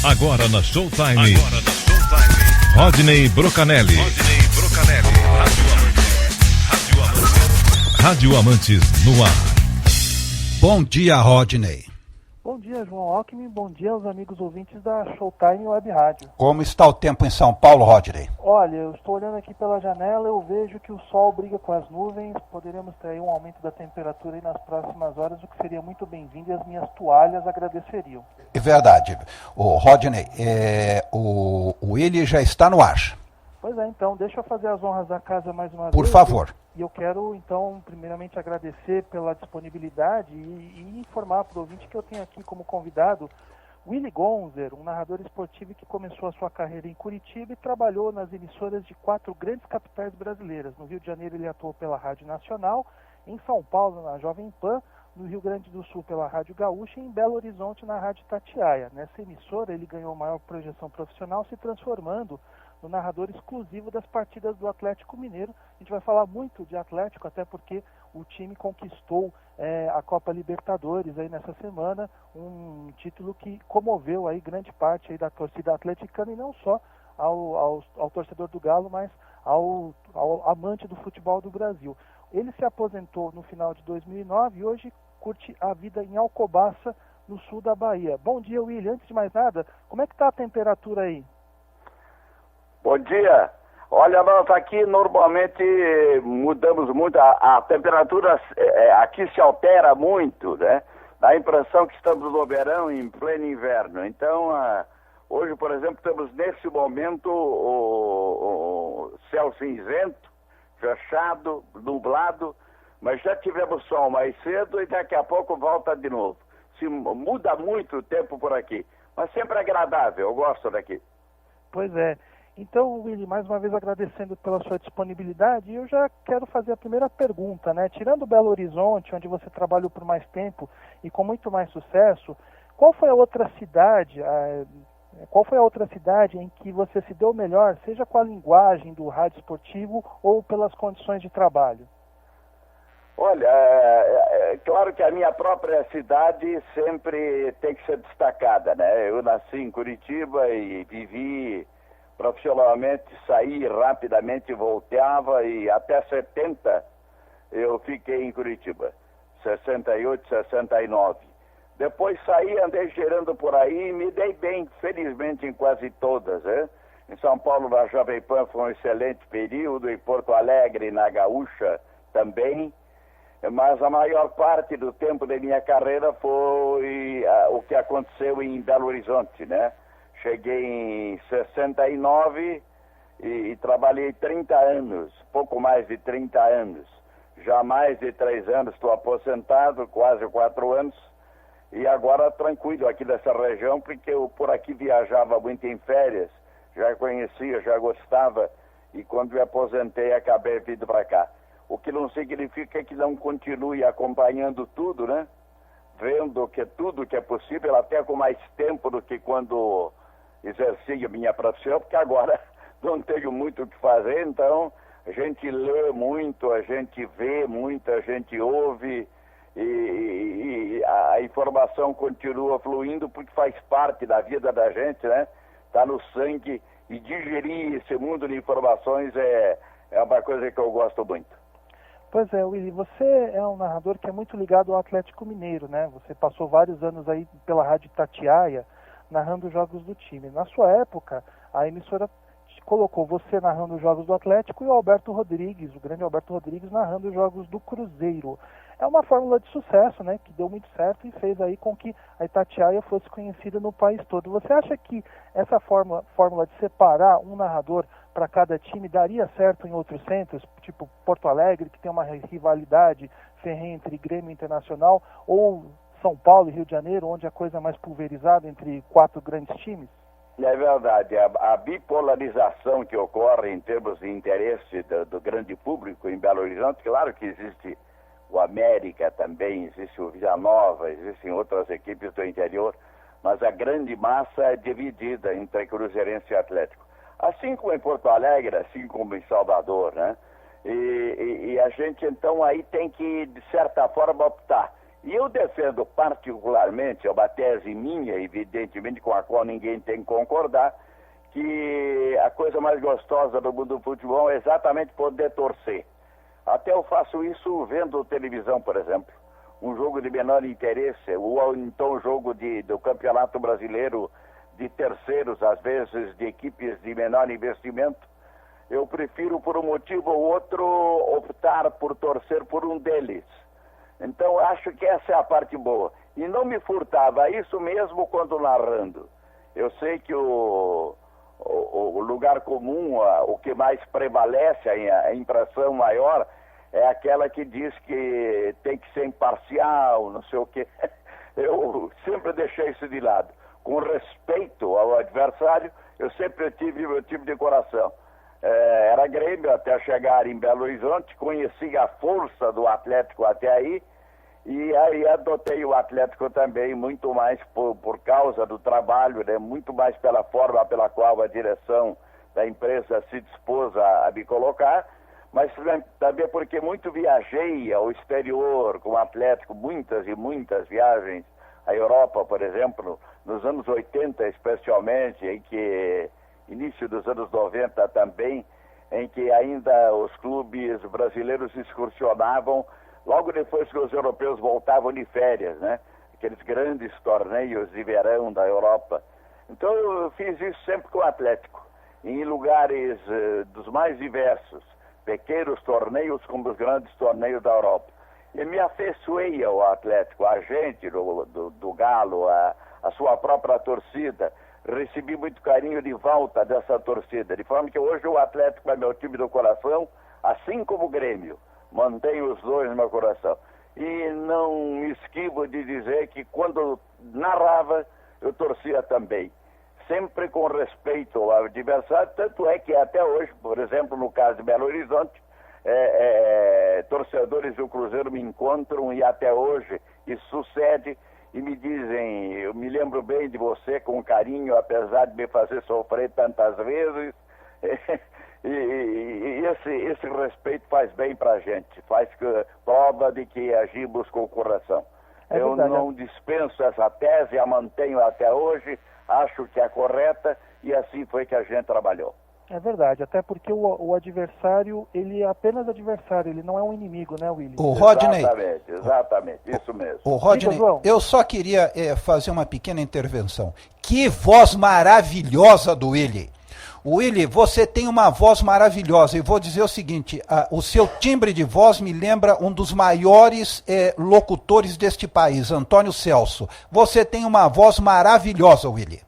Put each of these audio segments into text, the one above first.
Agora na Showtime. Rodney Brocanelli. Rádio Amantes no ar. Bom dia, Rodney. Bom dia, João Alckmin. Bom dia aos amigos ouvintes da Showtime Web Rádio. Como está o tempo em São Paulo, Rodney? Olha, eu estou olhando aqui pela janela, eu vejo que o sol briga com as nuvens, poderemos ter aí um aumento da temperatura aí nas próximas horas, o que seria muito bem-vindo e as minhas toalhas agradeceriam. É verdade. O Rodney, o Willy já está no ar. Pois é, então, deixa eu fazer as honras da casa mais uma vez. Por favor. E eu quero, então, primeiramente agradecer pela disponibilidade e informar para o ouvinte que eu tenho aqui como convidado Willy Gonzer, um narrador esportivo que começou a sua carreira em Curitiba e trabalhou nas emissoras de 4 grandes capitais brasileiras. No Rio de Janeiro ele atuou pela Rádio Nacional, em São Paulo na Jovem Pan, no Rio Grande do Sul pela Rádio Gaúcha e em Belo Horizonte na Rádio Itatiaia. Nessa emissora ele ganhou maior projeção profissional, se transformando no narrador exclusivo das partidas do Atlético Mineiro. A gente vai falar muito de Atlético, até porque o time conquistou a Copa Libertadores aí nessa semana, um título que comoveu aí grande parte aí da torcida atleticana e não só ao torcedor do Galo, mas ao amante do futebol do Brasil. Ele se aposentou no final de 2009 e hoje curte a vida em Alcobaça, no sul da Bahia. Bom dia, Willy. Antes de mais nada, como é que está a temperatura aí? Bom dia. Olha, nós aqui normalmente mudamos muito, a temperatura aqui se altera muito, né? Dá a impressão que estamos no verão em pleno inverno. Então, hoje, por exemplo, estamos nesse momento o céu cinzento, fechado, nublado, mas já tivemos sol mais cedo e daqui a pouco volta de novo. Muda muito o tempo por aqui, mas sempre agradável, eu gosto daqui. Pois é. Então, Willy, mais uma vez agradecendo pela sua disponibilidade, eu já quero fazer a primeira pergunta, né? Tirando Belo Horizonte, onde você trabalhou por mais tempo e com muito mais sucesso, qual foi a outra cidade em que você se deu melhor, seja com a linguagem do rádio esportivo ou pelas condições de trabalho? Olha, é claro que a minha própria cidade sempre tem que ser destacada, né? Eu nasci em Curitiba e vivi profissionalmente, saí rapidamente, voltava e até 70 eu fiquei em Curitiba, 68, 69. Depois saí, andei girando por aí e me dei bem, felizmente, em quase todas, né? Em São Paulo, na Jovem Pan, foi um excelente período, em Porto Alegre, na Gaúcha, também. Mas a maior parte do tempo da minha carreira foi o que aconteceu em Belo Horizonte, né? Cheguei em 69 e trabalhei 30 anos, pouco mais de 30 anos. Já há mais de 3 anos estou aposentado, quase 4 anos. E agora tranquilo aqui dessa região, porque eu por aqui viajava muito em férias, já conhecia, já gostava. E quando me aposentei, acabei vindo para cá. O que não significa que não continue acompanhando tudo, né? Vendo que tudo que é possível, até com mais tempo do que quando exercia minha profissão, porque agora não tenho muito o que fazer, então a gente lê muito, a gente vê muito, a gente ouve e a informação continua fluindo porque faz parte da vida da gente, né? Está no sangue e digerir esse mundo de informações é uma coisa que eu gosto muito. Pois é, Willy, você é um narrador que é muito ligado ao Atlético Mineiro, né? Você passou vários anos aí pela Rádio Itatiaia, narrando os jogos do time. Na sua época, a emissora colocou você narrando os jogos do Atlético e o Alberto Rodrigues, o grande Alberto Rodrigues, narrando os jogos do Cruzeiro. É uma fórmula de sucesso, né, que deu muito certo e fez aí com que a Itatiaia fosse conhecida no país todo. Você acha que essa fórmula de separar um narrador para cada time daria certo em outros centros, tipo Porto Alegre, que tem uma rivalidade ferrenha entre Grêmio e Internacional, ou São Paulo e Rio de Janeiro, onde a coisa é mais pulverizada entre 4 grandes times? É verdade, a bipolarização que ocorre em termos de interesse do grande público em Belo Horizonte, claro que existe o América também, existe o Vila Nova, existem outras equipes do interior, mas a grande massa é dividida entre Cruzeirense e Atlético. Assim como em Porto Alegre, assim como em Salvador, né? E a gente então aí tem que, de certa forma, optar. E eu defendo particularmente, é uma tese minha, evidentemente, com a qual ninguém tem que concordar, que a coisa mais gostosa do mundo do futebol é exatamente poder torcer. Até eu faço isso vendo televisão, por exemplo. Um jogo de menor interesse, ou então um jogo do Campeonato Brasileiro de terceiros, às vezes de equipes de menor investimento. Eu prefiro, por um motivo ou outro, optar por torcer por um deles. Então, acho que essa é a parte boa. E não me furtava isso mesmo quando narrando. Eu sei que o lugar comum, o que mais prevalece, a impressão maior, é aquela que diz que tem que ser imparcial, não sei o quê. Eu sempre deixei isso de lado. Com respeito ao adversário, eu sempre tive meu time de coração. Era Grêmio até chegar em Belo Horizonte, conheci a força do Atlético até aí, e aí adotei o Atlético também, muito mais por causa do trabalho, né? Muito mais pela forma pela qual a direção da empresa se dispôs a me colocar, mas também porque muito viajei ao exterior com o Atlético, muitas e muitas viagens à Europa, por exemplo, nos anos 80 especialmente, em que início dos anos 90 também, em que ainda os clubes brasileiros excursionavam logo depois que os europeus voltavam de férias, né? Aqueles grandes torneios de verão da Europa. Então eu fiz isso sempre com o Atlético, em lugares dos mais diversos, pequenos torneios como os grandes torneios da Europa. E me afeiçoei ao Atlético, a gente do Galo, a sua própria torcida. Recebi muito carinho de volta dessa torcida, de forma que hoje o Atlético é meu time do coração, assim como o Grêmio. Mantenho os dois no meu coração. E não me esquivo de dizer que quando narrava, eu torcia também. Sempre com respeito ao adversário, tanto é que até hoje, por exemplo, no caso de Belo Horizonte, torcedores do Cruzeiro me encontram e até hoje isso sucede e me dizem, eu me lembro bem de você com carinho, apesar de me fazer sofrer tantas vezes. E esse respeito faz bem pra gente, faz prova de que agimos com o coração. Eu não dispenso essa tese, a mantenho até hoje, acho que é correta e assim foi que a gente trabalhou. É verdade, até porque o adversário, ele é apenas adversário, ele não é um inimigo, né, Willy? O Rodney, exatamente, isso mesmo. O Rodney, eu só queria fazer uma pequena intervenção. Que voz maravilhosa do Willy! Willy, você tem uma voz maravilhosa e vou dizer o seguinte, o seu timbre de voz me lembra um dos maiores locutores deste país, Antônio Celso. Você tem uma voz maravilhosa, Willy.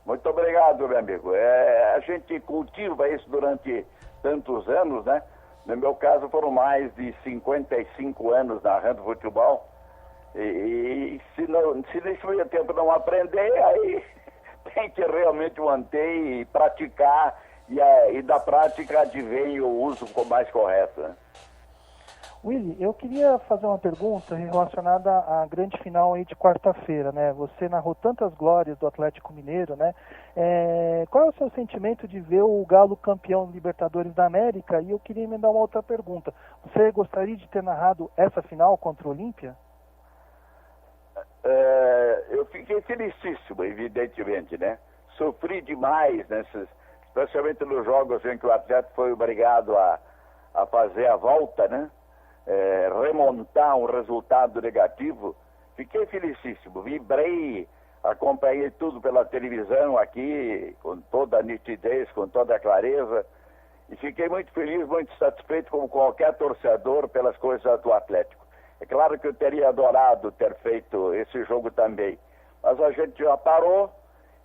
Muito obrigado, meu amigo. A gente cultiva isso durante tantos anos, né? No meu caso foram mais de 55 anos narrando futebol. E se nesse meio tempo não aprender, aí tem que realmente manter e praticar, e da prática advém o uso mais correto, né? Willy, eu queria fazer uma pergunta relacionada à grande final aí de quarta-feira, né? Você narrou tantas glórias do Atlético Mineiro, né? Qual é o seu sentimento de ver o Galo campeão Libertadores da América? E eu queria emendar uma outra pergunta. Você gostaria de ter narrado essa final contra o Olímpia? Eu fiquei felicíssimo, evidentemente, né? Sofri demais, especialmente nos jogos em que o Atlético foi obrigado a fazer a volta, né? Remontar um resultado negativo. Fiquei felicíssimo, vibrei, acompanhei tudo pela televisão aqui, com toda a nitidez, com toda a clareza, e fiquei muito feliz, muito satisfeito, como qualquer torcedor, pelas coisas do Atlético. É claro que eu teria adorado ter feito esse jogo também, mas a gente já parou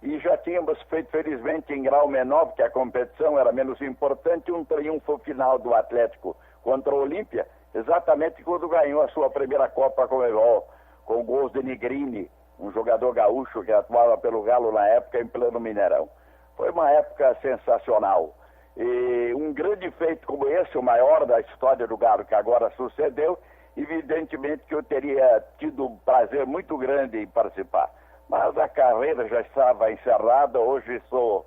e já tínhamos feito, felizmente, em grau menor, porque a competição era menos importante, um triunfo final do Atlético contra o Olímpia, exatamente quando ganhou a sua primeira Copa Comebol, com gols de Negrini, um jogador gaúcho que atuava pelo Galo na época em pleno Mineirão. Foi uma época sensacional. E um grande feito como esse, o maior da história do Galo, que agora sucedeu, evidentemente que eu teria tido um prazer muito grande em participar. Mas a carreira já estava encerrada, hoje sou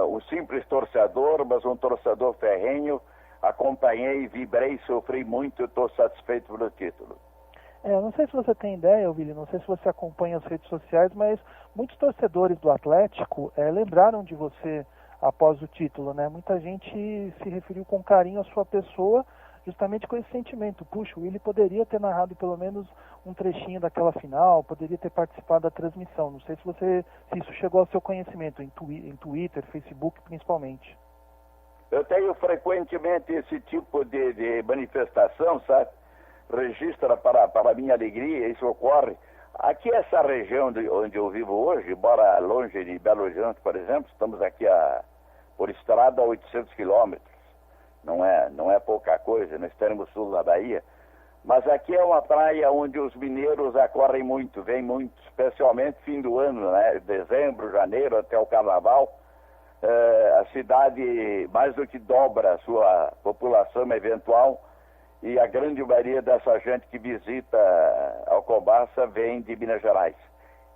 um simples torcedor, mas um torcedor ferrenho. Acompanhei, vibrei, sofri muito e estou satisfeito pelo título. Eu não sei se você tem ideia, Willi, não sei se você acompanha as redes sociais, mas muitos torcedores do Atlético lembraram de você após o título, né? Muita gente se referiu com carinho à sua pessoa, justamente com esse sentimento. Puxa, o Willi poderia ter narrado pelo menos um trechinho daquela final, poderia ter participado da transmissão. Não sei se isso chegou ao seu conhecimento, em Twitter, Facebook principalmente. Eu tenho frequentemente esse tipo de manifestação, sabe? Registra para a minha alegria, isso ocorre. Aqui essa região onde eu vivo hoje, embora longe de Belo Horizonte, por exemplo, estamos aqui por estrada a 800 quilômetros. Não é pouca coisa, no extremo sul da Bahia. Mas aqui é uma praia onde os mineiros acorrem muito, vêm muito, especialmente fim do ano, né? Dezembro, janeiro, até o carnaval. A cidade mais do que dobra a sua população eventual e a grande maioria dessa gente que visita Alcobaça vem de Minas Gerais.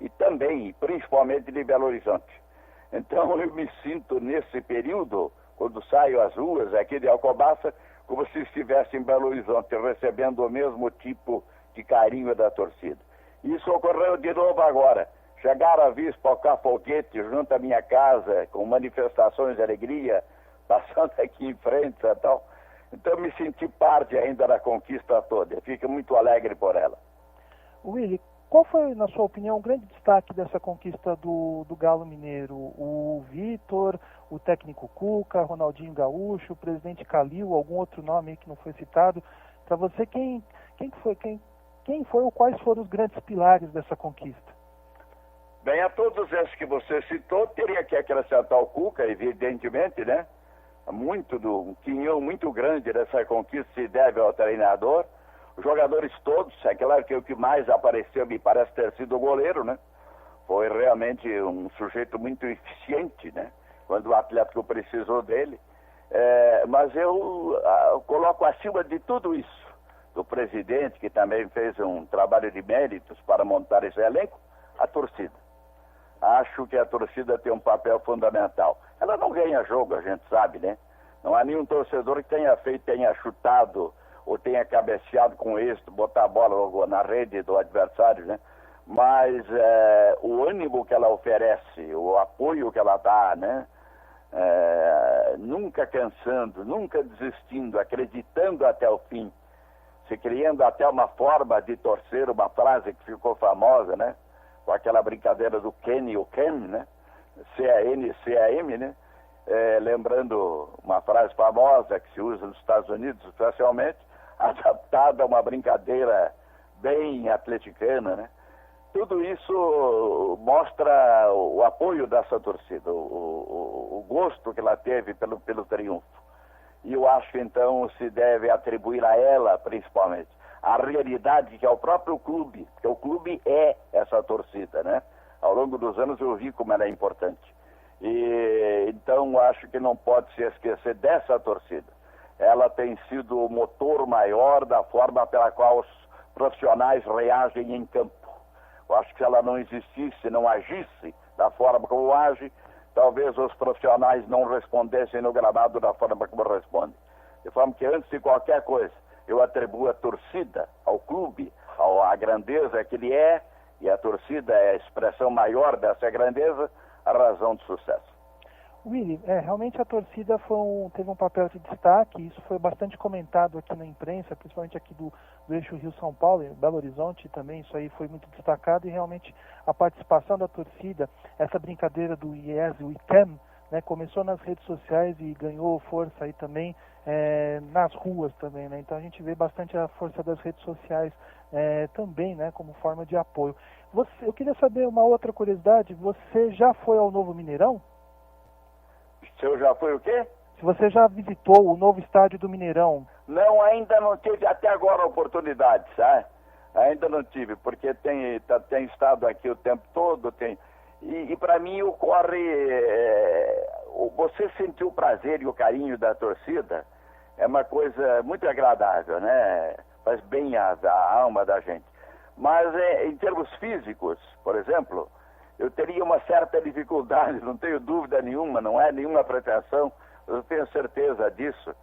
E também, principalmente de Belo Horizonte. Então eu me sinto nesse período, quando saio às ruas aqui de Alcobaça, como se estivesse em Belo Horizonte, recebendo o mesmo tipo de carinho da torcida. Isso ocorreu de novo agora. Chegaram a vir espocar foguete junto à minha casa, com manifestações de alegria, passando aqui em frente e tal. Então eu me senti parte ainda da conquista toda. Eu fico muito alegre por ela. Willi, qual foi, na sua opinião, o grande destaque dessa conquista do Galo Mineiro? O Vitor, o técnico Cuca, Ronaldinho Gaúcho, o presidente Calil, algum outro nome aí que não foi citado? Para você, quem foi ou quais foram os grandes pilares dessa conquista? Bem, a todos esses que você citou, teria que acrescentar o Cuca, evidentemente, né? Um quinhão muito grande dessa conquista se deve ao treinador. Os jogadores todos, é claro que o que mais apareceu me parece ter sido o goleiro, né? Foi realmente um sujeito muito eficiente, né? Quando o Atlético precisou dele. Mas eu coloco acima de tudo isso, do presidente, que também fez um trabalho de méritos para montar esse elenco, a torcida. Acho que a torcida tem um papel fundamental. Ela não ganha jogo, a gente sabe, né? Não há nenhum torcedor que tenha chutado ou tenha cabeceado com êxito, botar a bola na rede do adversário, né? Mas o ânimo que ela oferece, o apoio que ela dá, né? Nunca cansando, nunca desistindo, acreditando até o fim, se criando até uma forma de torcer, uma frase que ficou famosa, né? Com aquela brincadeira do Ken e o Ken, né? C-A-N, C-A-M, né? Lembrando uma frase famosa que se usa nos Estados Unidos, especialmente, adaptada a uma brincadeira bem atleticana, né? Tudo isso mostra o apoio dessa torcida, o gosto que ela teve pelo triunfo. E eu acho que então se deve atribuir a ela, principalmente, a realidade que é o próprio clube, porque o clube é essa torcida, né? Ao longo dos anos eu vi como ela é importante. E então acho que não pode se esquecer dessa torcida. Ela tem sido o motor maior da forma pela qual os profissionais reagem em campo. Eu acho que se ela não existisse, não agisse da forma como age, talvez os profissionais não respondessem no gramado da forma como respondem. De forma que antes de qualquer coisa, eu atribuo a torcida ao clube, à grandeza que ele é, e a torcida é a expressão maior dessa grandeza, a razão de sucesso. Willi, realmente a torcida teve um papel de destaque, isso foi bastante comentado aqui na imprensa, principalmente aqui do eixo Rio-São Paulo, e Belo Horizonte também, isso aí foi muito destacado, e realmente a participação da torcida, essa brincadeira do Yes, We Can, né, começou nas redes sociais e ganhou força aí também nas ruas também, né? Então a gente vê bastante a força das redes sociais também, né, como forma de apoio. Eu queria saber uma outra curiosidade, você já foi ao Novo Mineirão? Se eu já fui o quê? Se você já visitou o novo estádio do Mineirão? Não, ainda não tive até agora a oportunidade, sabe? Ainda não tive, porque tem estado aqui o tempo todo, e para mim ocorre, você sentir o prazer e o carinho da torcida é uma coisa muito agradável, né? Faz bem à alma da gente. Mas em termos físicos, por exemplo, eu teria uma certa dificuldade, não tenho dúvida nenhuma, não é nenhuma pretensão, eu tenho certeza disso,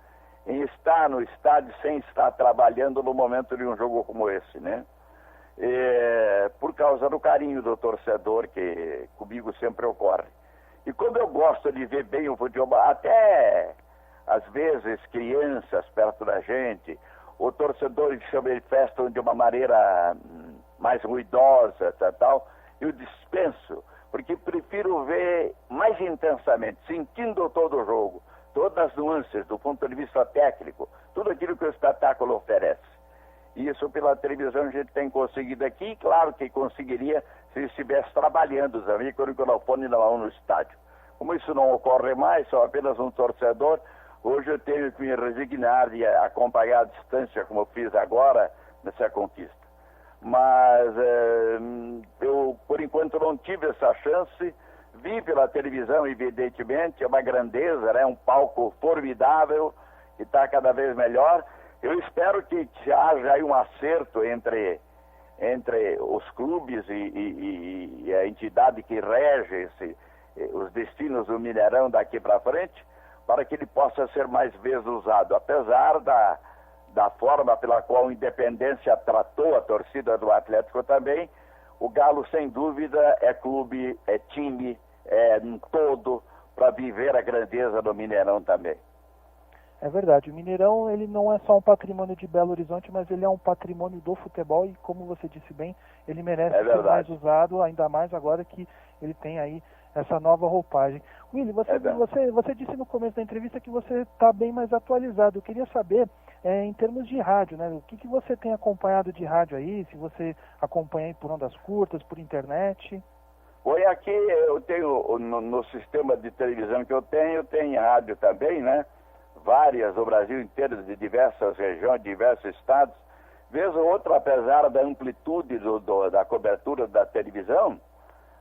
em estar no estádio sem estar trabalhando no momento de um jogo como esse, né? por causa do carinho do torcedor que comigo sempre ocorre. E como eu gosto de ver bem o futebol, até às vezes crianças perto da gente, o torcedor se manifestam de uma maneira mais ruidosa, tal, eu dispenso, porque prefiro ver mais intensamente, sentindo todo o jogo, todas as nuances do ponto de vista técnico, tudo aquilo que o espetáculo oferece. E isso pela televisão a gente tem conseguido aqui, e claro que conseguiria se estivesse trabalhando os amigos com o microfone na mão no estádio. Como isso não ocorre mais, sou apenas um torcedor, hoje eu tenho que me resignar e acompanhar a distância, como eu fiz agora, nessa conquista. Mas eu, por enquanto, não tive essa chance. Vi pela televisão, evidentemente, é uma grandeza, né? Um palco formidável, que está cada vez melhor. Eu espero que haja aí um acerto entre os clubes e a entidade que rege os destinos do Mineirão daqui para frente, para que ele possa ser mais vezes usado, apesar da forma pela qual a Independência tratou a torcida do Atlético também. O Galo, sem dúvida, é clube, é time, é um todo para viver a grandeza do Mineirão também. É verdade, o Mineirão ele não é só um patrimônio de Belo Horizonte, mas ele é um patrimônio do futebol e, como você disse bem, ele merece ser mais usado, ainda mais agora que ele tem aí essa nova roupagem. Willy, você disse no começo da entrevista que você está bem mais atualizado. Eu queria saber, em termos de rádio, né, o que você tem acompanhado de rádio aí, se você acompanha aí por ondas curtas, por internet? Oi, aqui eu tenho, no sistema de televisão que eu tenho rádio também, né? Várias do Brasil inteiro, de diversas regiões, diversos estados. Vez ou outra, apesar da amplitude da cobertura da televisão,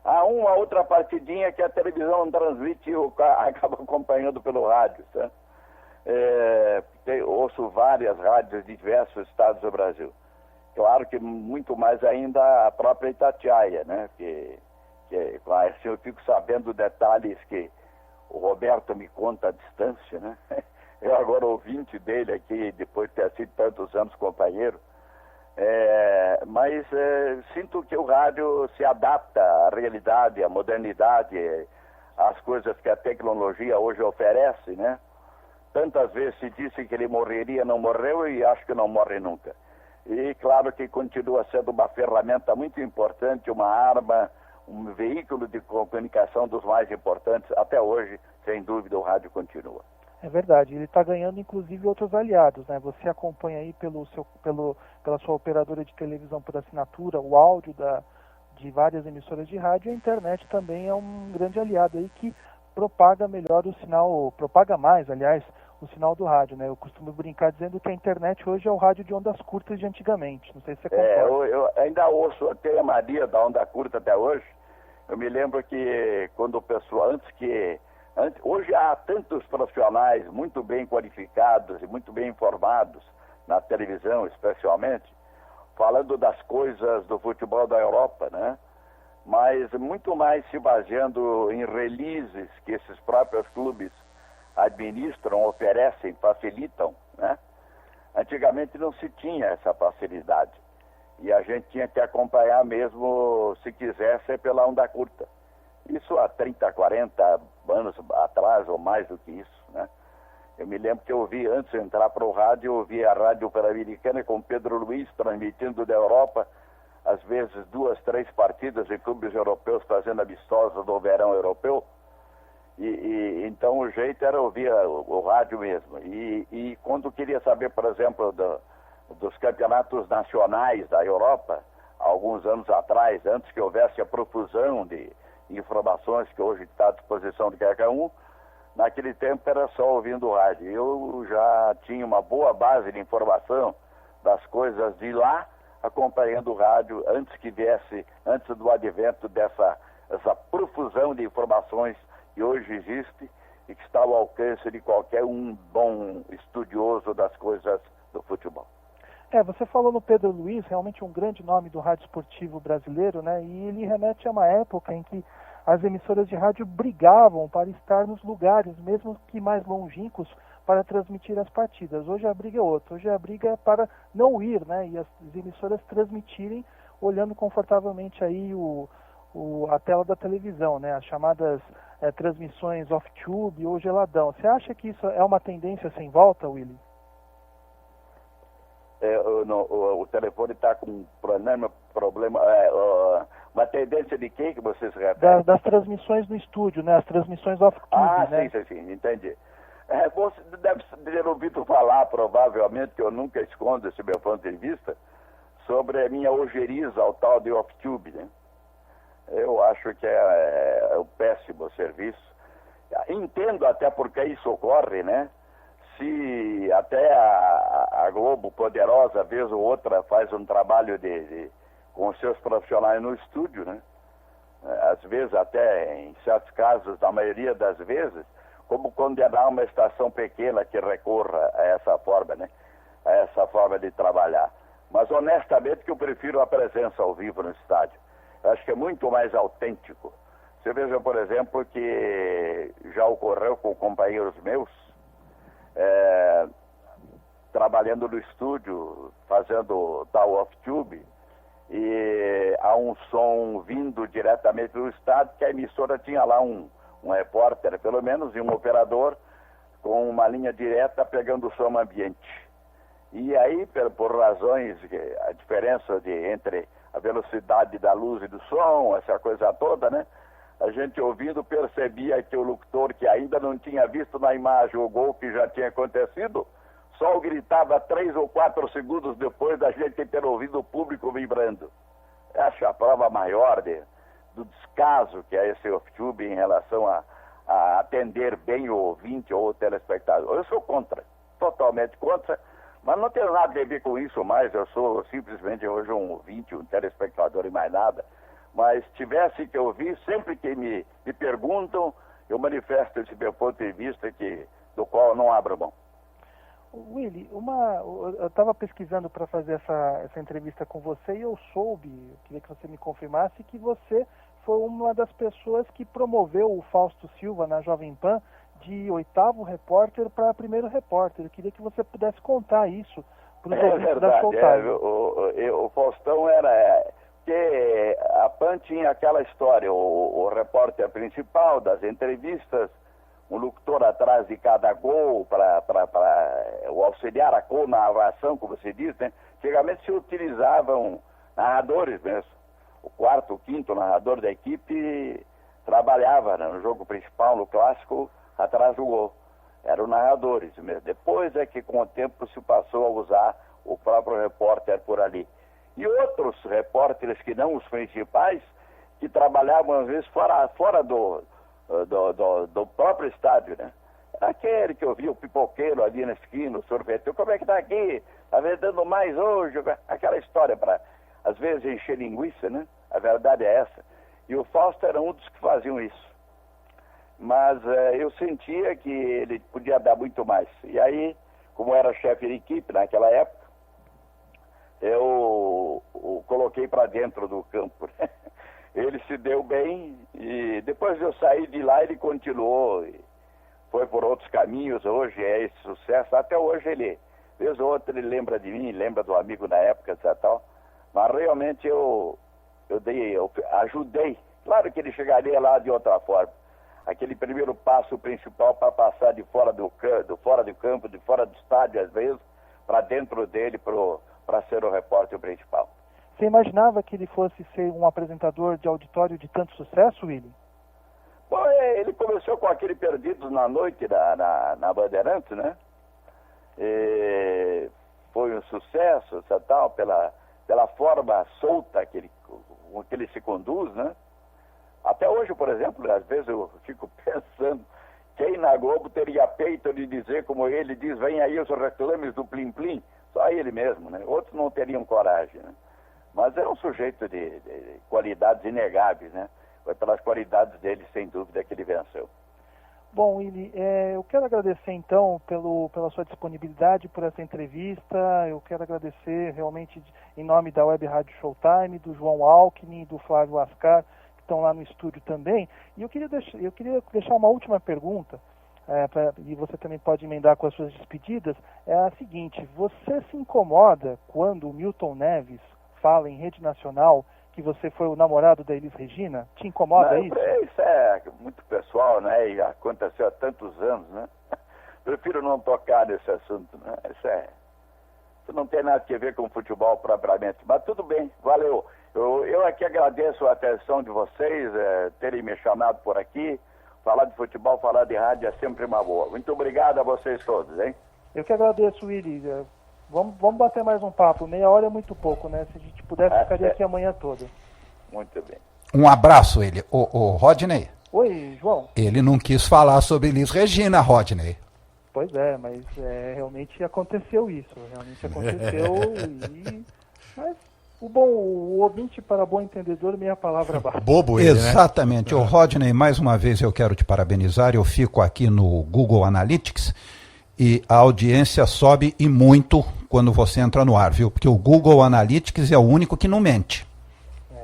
há uma outra partidinha que a televisão não transmite e eu acabo acompanhando pelo rádio. Tá? Ouço várias rádios de diversos estados do Brasil. Claro que muito mais ainda a própria Itatiaia, né? Assim, eu fico sabendo detalhes que o Roberto me conta à distância, né? Eu agora ouvinte dele aqui, depois de ter sido tantos anos companheiro, mas sinto que o rádio se adapta à realidade, à modernidade, às coisas que a tecnologia hoje oferece, né? Tantas vezes se disse que ele morreria, não morreu, e acho que não morre nunca. E claro que continua sendo uma ferramenta muito importante, uma arma, um veículo de comunicação dos mais importantes. Até hoje, sem dúvida, o rádio continua. É verdade, ele está ganhando inclusive outros aliados, né? Você acompanha aí pela sua operadora de televisão por assinatura, o áudio de várias emissoras de rádio, e a internet também é um grande aliado aí que propaga melhor o sinal, propaga mais, aliás, o sinal do rádio, né? Eu costumo brincar dizendo que a internet hoje é o rádio de ondas curtas de antigamente, não sei se você concorda. Eu ainda ouço até a Maria da onda curta até hoje. Eu me lembro que quando o pessoal, hoje há tantos profissionais muito bem qualificados e muito bem informados na televisão, especialmente, falando das coisas do futebol da Europa, né? Mas muito mais se baseando em releases que esses próprios clubes administram, oferecem, facilitam, né? Antigamente não se tinha essa facilidade e a gente tinha que acompanhar mesmo, se quisesse, pela onda curta. Isso há 30, 40 anos atrás, ou mais do que isso, né? Eu me lembro que eu ouvi, antes de entrar para o rádio, eu ouvi a Rádio Pan-Americana com Pedro Luiz transmitindo da Europa, às vezes 2, 3 partidas em clubes europeus fazendo amistosos do verão europeu. Então o jeito era ouvir o rádio mesmo. E quando queria saber, por exemplo, dos campeonatos nacionais da Europa, alguns anos atrás, antes que houvesse a profusão de informações que hoje está à disposição de qualquer um, naquele tempo era só ouvindo o rádio. Eu já tinha uma boa base de informação das coisas de lá, acompanhando o rádio antes do advento dessa profusão de informações que hoje existe e que está ao alcance de qualquer um bom estudioso das coisas do futebol. Você falou no Pedro Luiz, realmente um grande nome do rádio esportivo brasileiro, né? E ele remete a uma época em que as emissoras de rádio brigavam para estar nos lugares, mesmo que mais longínquos, para transmitir as partidas. Hoje a briga é outra, hoje a briga é para não ir, né? E as emissoras transmitirem olhando confortavelmente aí a tela da televisão, né? As chamadas transmissões off-tube ou geladão. Você acha que isso é uma tendência sem volta, Willy? O telefone está com um problema. Uma tendência de quê que vocês referem? Das transmissões no estúdio, né? As transmissões off-tube, né? Sim, entendi. Você deve ter ouvido falar, provavelmente, que eu nunca escondo esse meu ponto de vista, sobre a minha ojeriza ao tal de off-tube, né? Eu acho que é um péssimo serviço. Entendo até porque isso ocorre, né? Se até a Globo Poderosa, vez ou outra, faz um trabalho com os seus profissionais no estúdio, né? Às vezes até, em certos casos, na maioria das vezes, como condenar uma estação pequena que recorra a essa forma, né? A essa forma de trabalhar. Mas honestamente que eu prefiro a presença ao vivo no estádio. Eu acho que é muito mais autêntico. Você veja, por exemplo, que já ocorreu com companheiros meus, trabalhando no estúdio, fazendo tal off-tube, e há um som vindo diretamente do estádio, que a emissora tinha lá um repórter, pelo menos, e um operador com uma linha direta pegando o som ambiente. E aí, por razões, a diferença entre a velocidade da luz e do som, essa coisa toda, né? A gente ouvindo percebia que o locutor, que ainda não tinha visto na imagem o gol que já tinha acontecido, só gritava 3 ou 4 segundos depois da gente ter ouvido o público vibrando. Acho a prova maior do descaso que é esse off-tube em relação a atender bem o ouvinte ou o telespectador. Eu sou contra, totalmente contra, mas não tenho nada a ver com isso mais. Eu sou simplesmente hoje um ouvinte, um telespectador e mais nada. Mas tivesse que ouvir, sempre que me perguntam, eu manifesto esse meu ponto de vista do qual eu não abro mão. Willy, eu estava pesquisando para fazer essa entrevista com você e eu queria que você me confirmasse que você foi uma das pessoas que promoveu o Fausto Silva na Jovem Pan de 8º repórter para 1º repórter. Eu queria que você pudesse contar isso para os ouvintes da Showtime. O Faustão que a PAN tinha aquela história, o repórter principal das entrevistas, um locutor atrás de cada gol para o auxiliar a co-narração, como você diz, né? Antigamente se utilizavam narradores mesmo. O 4º, o 5º narrador da equipe trabalhava, né, no jogo principal, no clássico, atrás do gol. Eram narradores mesmo. Depois é que com o tempo se passou a usar o próprio repórter por ali. E outros repórteres que não os principais, que trabalhavam às vezes fora do próprio estádio, né? Aquele que eu vi o pipoqueiro ali na esquina, o sorveteiro, como é que tá aqui? Tá vendendo mais hoje? Aquela história para, às vezes, encher linguiça, né? A verdade é essa. E o Fausto era um dos que faziam isso. Mas eu sentia que ele podia dar muito mais. E aí, como era chefe de equipe naquela época, eu o coloquei para dentro do campo. Ele se deu bem e depois eu saí de lá, ele continuou, foi por outros caminhos. Hoje é esse sucesso. Até hoje ele, vez ou outra, ele lembra de mim, lembra do amigo na época, etc. Tal. Mas realmente eu ajudei. Claro que ele chegaria lá de outra forma. Aquele primeiro passo principal para passar de fora do campo, de fora do estádio, às vezes, para dentro dele, para ser o repórter principal. Você imaginava que ele fosse ser um apresentador de auditório de tanto sucesso, Willy? Bom, ele começou com aquele Perdidos na Noite na Bandeirantes, né? E foi um sucesso, tal, pela forma solta que ele se conduz, né? Até hoje, por exemplo, às vezes eu fico pensando, quem na Globo teria peito de dizer, como ele diz, vem aí os reclames do Plim Plim? Só ele mesmo, né? Outros não teriam coragem, né? Mas é um sujeito de qualidades inegáveis, né? Foi pelas qualidades dele, sem dúvida, que ele venceu. Bom, Willy, eu quero agradecer, então, pela sua disponibilidade, por essa entrevista. Eu quero agradecer, realmente, em nome da Web Rádio Showtime, do João Alckmin e do Flávio Ascar, que estão lá no estúdio também. E eu queria deixar uma última pergunta, e você também pode emendar com as suas despedidas. É a seguinte: você se incomoda quando o Milton Neves fala em rede nacional que você foi o namorado da Elis Regina? Te incomoda isso? Isso é muito pessoal, né? E aconteceu há tantos anos, né? Prefiro não tocar nesse assunto, né? Isso não tem nada a ver com futebol propriamente. Mas tudo bem, valeu. Eu aqui agradeço a atenção de vocês, terem me chamado por aqui. Falar de futebol, falar de rádio é sempre uma boa. Muito obrigado a vocês todos, hein? Eu que agradeço, Willy. Vamos bater mais um papo. Meia hora é muito pouco, né? Se a gente pudesse, ficaria aqui a manhã toda. Muito bem. Um abraço, ele. O Rodney. Oi, João. Ele não quis falar sobre Elis Regina, Rodney. Pois é, mas realmente aconteceu isso. Realmente aconteceu Mas o ouvinte para bom entendedor, meia palavra basta. Bobo ele, exatamente. Né? O Rodney, mais uma vez eu quero te parabenizar. Eu fico aqui no Google Analytics e a audiência sobe e muito quando você entra no ar, viu? Porque o Google Analytics é o único que não mente.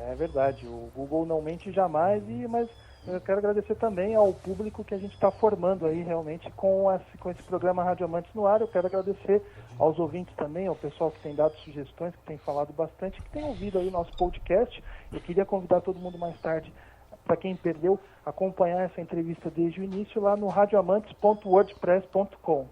É verdade, o Google não mente jamais, mas eu quero agradecer também ao público que a gente está formando aí realmente com esse programa Rádio Amantes no ar. Eu quero agradecer aos ouvintes também, ao pessoal que tem dado sugestões, que tem falado bastante, que tem ouvido aí o nosso podcast. Eu queria convidar todo mundo mais tarde, para quem perdeu, acompanhar essa entrevista desde o início lá no radioamantes.wordpress.com.